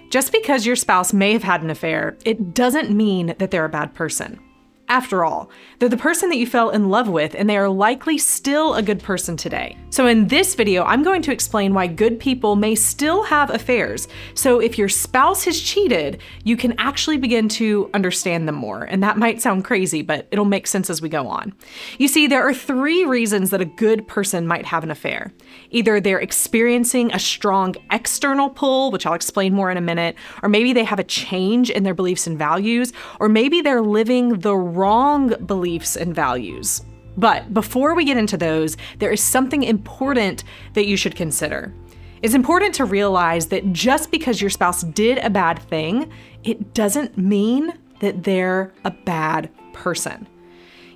Just because your spouse may have had an affair, it doesn't mean that they're a bad person. After all, they're the person that you fell in love with, and they are likely still a good person today. So in this video, I'm going to explain why good people may still have affairs. So if your spouse has cheated, you can actually begin to understand them more. And that might sound crazy, but it'll make sense as we go on. You see, there are 3 reasons that a good person might have an affair. Either they're experiencing a strong external pull, which I'll explain more in a minute, or maybe they have a change in their beliefs and values, or maybe they're living the wrong beliefs and values. But before we get into those, there is something important that you should consider. It's important to realize that just because your spouse did a bad thing, it doesn't mean that they're a bad person.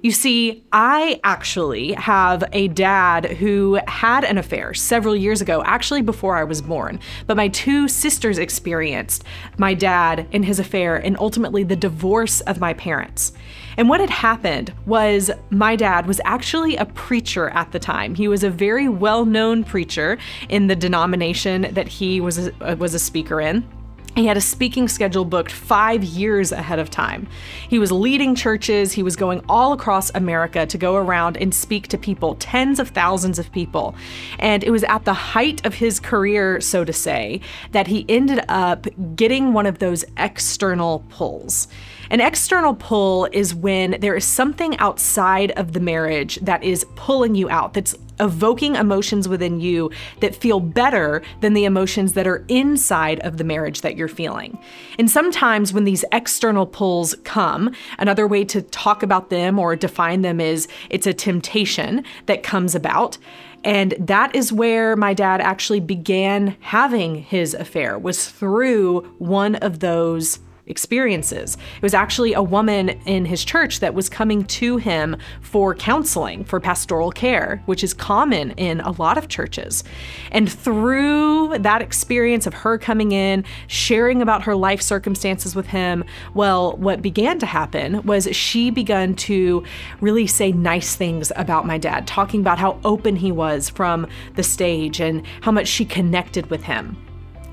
You see, I actually have a dad who had an affair several years ago, actually before I was born. But my 2 sisters experienced my dad and his affair and ultimately the divorce of my parents. And what had happened was my dad was actually a preacher at the time. He was a very well-known preacher in the denomination that he was a speaker in. He had a speaking schedule booked 5 years ahead of time. He was leading churches. He was going all across America to go around and speak to people, tens of thousands of people. And it was at the height of his career, so to say, that he ended up getting one of those external pulls. An external pull is when there is something outside of the marriage that is pulling you out, that's evoking emotions within you that feel better than the emotions that are inside of the marriage that you're feeling. And sometimes when these external pulls come, another way to talk about them or define them is it's a temptation that comes about. And that is where my dad actually began having his affair, was through one of those experiences. It was actually a woman in his church that was coming to him for counseling, for pastoral care, which is common in a lot of churches. And through that experience of her coming in, sharing about her life circumstances with him, well, what began to happen was she began to really say nice things about my dad, talking about how open he was from the stage and how much she connected with him.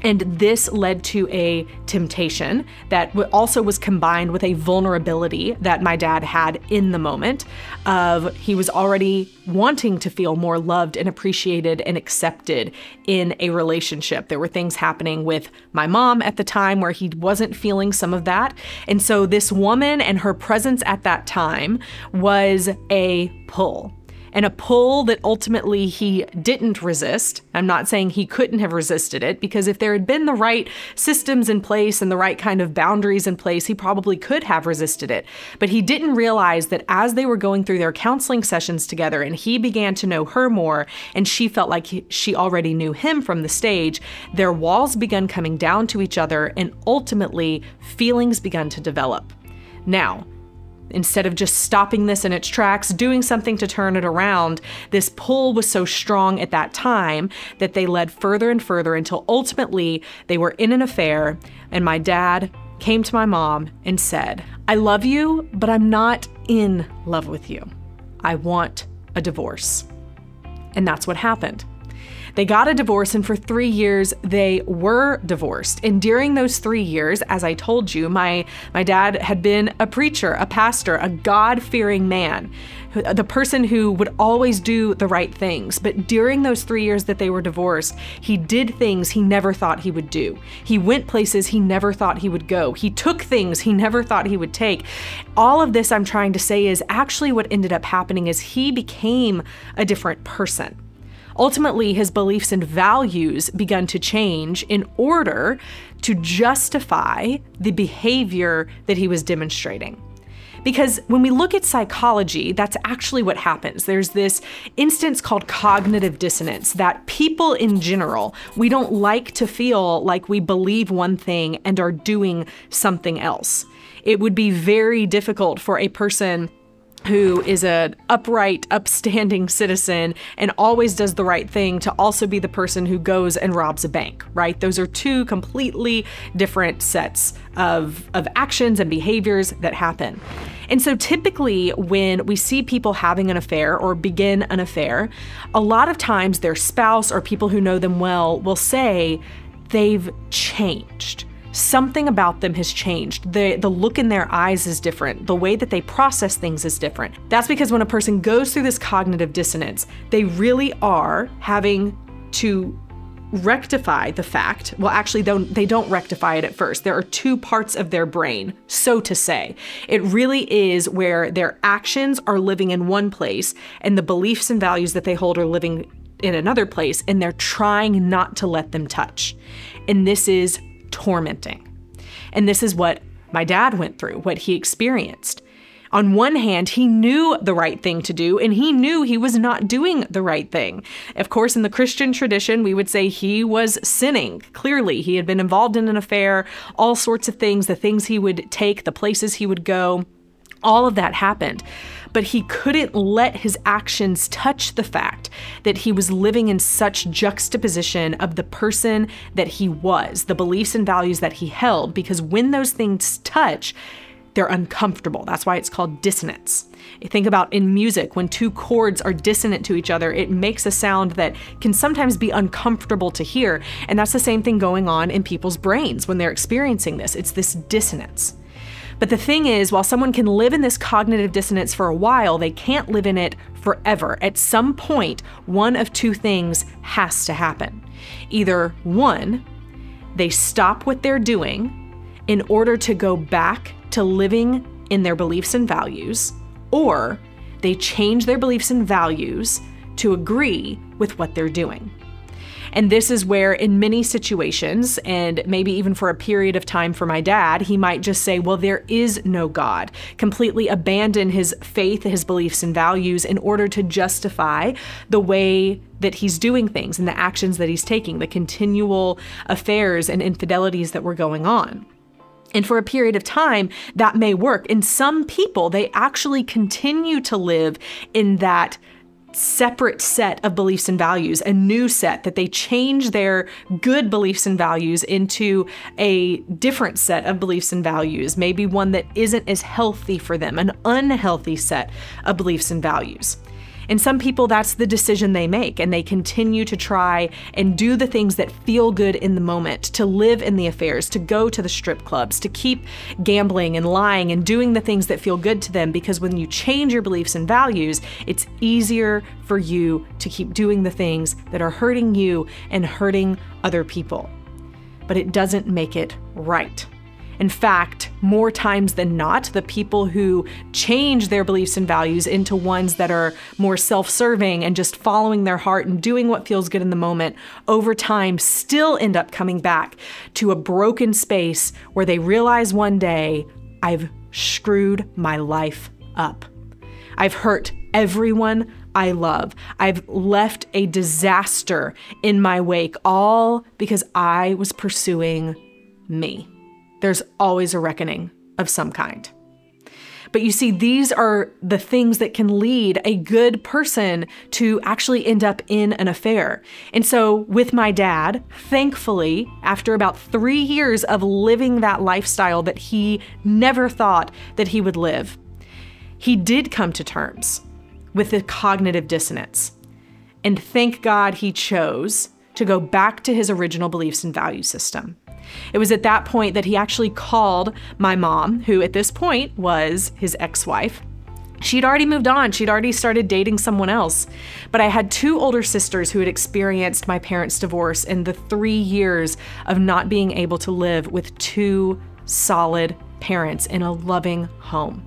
And this led to a temptation that also was combined with a vulnerability that my dad had in the moment of he was already wanting to feel more loved and appreciated and accepted in a relationship. There were things happening with my mom at the time where he wasn't feeling some of that. And so this woman and her presence at that time was a pull. And a pull that ultimately he didn't resist. I'm not saying he couldn't have resisted it, because if there had been the right systems in place and the right kind of boundaries in place, he probably could have resisted it. But he didn't realize that as they were going through their counseling sessions together and he began to know her more and she felt like she already knew him from the stage, their walls began coming down to each other and ultimately feelings began to develop. Now, instead of just stopping this in its tracks, doing something to turn it around, this pull was so strong at that time that they led further and further until ultimately they were in an affair, and my dad came to my mom and said, "I love you, but I'm not in love with you. I want a divorce." And that's what happened. They got a divorce, and for 3 years they were divorced. And during those 3 years, as I told you, my dad had been a preacher, a pastor, a God-fearing man, the person who would always do the right things. But during those 3 years that they were divorced, he did things he never thought he would do. He went places he never thought he would go. He took things he never thought he would take. All of this I'm trying to say is actually what ended up happening is he became a different person. Ultimately, his beliefs and values began to change in order to justify the behavior that he was demonstrating. Because when we look at psychology, that's actually what happens. There's this instance called cognitive dissonance that people in general, we don't like to feel like we believe one thing and are doing something else. It would be very difficult for a person who is an upright, upstanding citizen and always does the right thing to also be the person who goes and robs a bank, right? Those are 2 completely different sets of actions and behaviors that happen. And so typically when we see people having an affair or begin an affair, a lot of times their spouse or people who know them well will say they've changed. something about them has changed. The look in their eyes is different. The way that they process things is different. That's because when a person goes through this cognitive dissonance, they really are having to rectify the fact. Well, actually, they don't rectify it at first. There are two parts of their brain, so to say. It really is where their actions are living in one place and the beliefs and values that they hold are living in another place, and they're trying not to let them touch. And this is tormenting. And this is what my dad went through, what he experienced. On one hand, he knew the right thing to do, and he knew he was not doing the right thing. Of course, in the Christian tradition, we would say he was sinning. Clearly, he had been involved in an affair, all sorts of things, the things he would take, the places he would go, all of that happened. But he couldn't let his actions touch the fact that he was living in such juxtaposition of the person that he was, the beliefs and values that he held, because when those things touch, they're uncomfortable. That's why it's called dissonance. You think about in music, when two chords are dissonant to each other, it makes a sound that can sometimes be uncomfortable to hear. And that's the same thing going on in people's brains when they're experiencing this. It's this dissonance. But the thing is, while someone can live in this cognitive dissonance for a while, they can't live in it forever. At some point, one of two things has to happen. Either one, they stop what they're doing in order to go back to living in their beliefs and values, or they change their beliefs and values to agree with what they're doing. And this is where in many situations, and maybe even for a period of time for my dad, he might just say, well, there is no God, completely abandon his faith, his beliefs and values in order to justify the way that he's doing things and the actions that he's taking, the continual affairs and infidelities that were going on. And for a period of time, that may work. In some people, they actually continue to live in that separate set of beliefs and values, a new set that they change their good beliefs and values into a different set of beliefs and values, maybe one that isn't as healthy for them, an unhealthy set of beliefs and values. And some people, that's the decision they make, and they continue to try and do the things that feel good in the moment, to live in the affairs, to go to the strip clubs, to keep gambling and lying and doing the things that feel good to them, because when you change your beliefs and values, it's easier for you to keep doing the things that are hurting you and hurting other people. But it doesn't make it right. In fact, more times than not, the people who change their beliefs and values into ones that are more self-serving and just following their heart and doing what feels good in the moment, over time still end up coming back to a broken space where they realize one day, I've screwed my life up. I've hurt everyone I love. I've left a disaster in my wake, all because I was pursuing me. There's always a reckoning of some kind. But you see, these are the things that can lead a good person to actually end up in an affair. And so with my dad, thankfully, after about 3 years of living that lifestyle that he never thought that he would live, he did come to terms with the cognitive dissonance. And thank God he chose to go back to his original beliefs and value system. It was at that point that he actually called my mom, who at this point was his ex-wife. She'd already moved on. She'd already started dating someone else. But I had 2 older sisters who had experienced my parents' divorce and the 3 years of not being able to live with 2 solid parents in a loving home.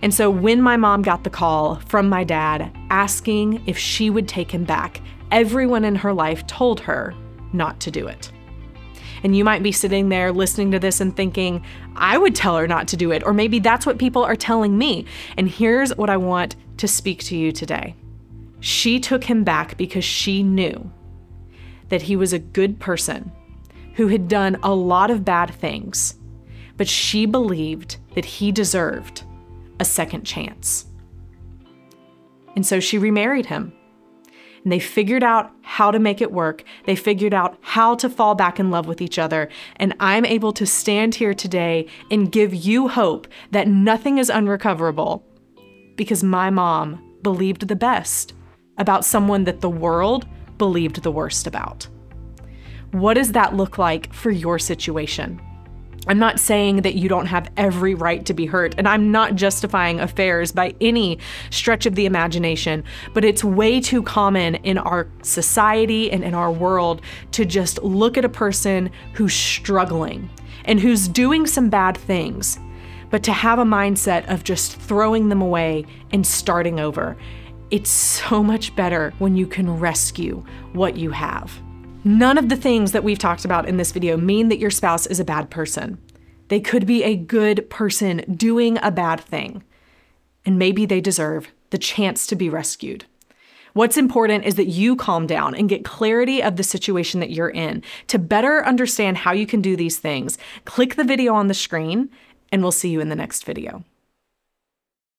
And so when my mom got the call from my dad asking if she would take him back, everyone in her life told her not to do it. And you might be sitting there listening to this and thinking, I would tell her not to do it, or maybe that's what people are telling me. And here's what I want to speak to you today. She took him back because she knew that he was a good person who had done a lot of bad things, but she believed that he deserved a second chance. And so she remarried him. And they figured out how to make it work. They figured out how to fall back in love with each other. And I'm able to stand here today and give you hope that nothing is unrecoverable because my mom believed the best about someone that the world believed the worst about. What does that look like for your situation? I'm not saying that you don't have every right to be hurt, and I'm not justifying affairs by any stretch of the imagination, but it's way too common in our society and in our world to just look at a person who's struggling and who's doing some bad things, but to have a mindset of just throwing them away and starting over. It's so much better when you can rescue what you have. None of the things that we've talked about in this video mean that your spouse is a bad person. They could be a good person doing a bad thing, and maybe they deserve the chance to be rescued. What's important is that you calm down and get clarity of the situation that you're in. To better understand how you can do these things, click the video on the screen, and we'll see you in the next video.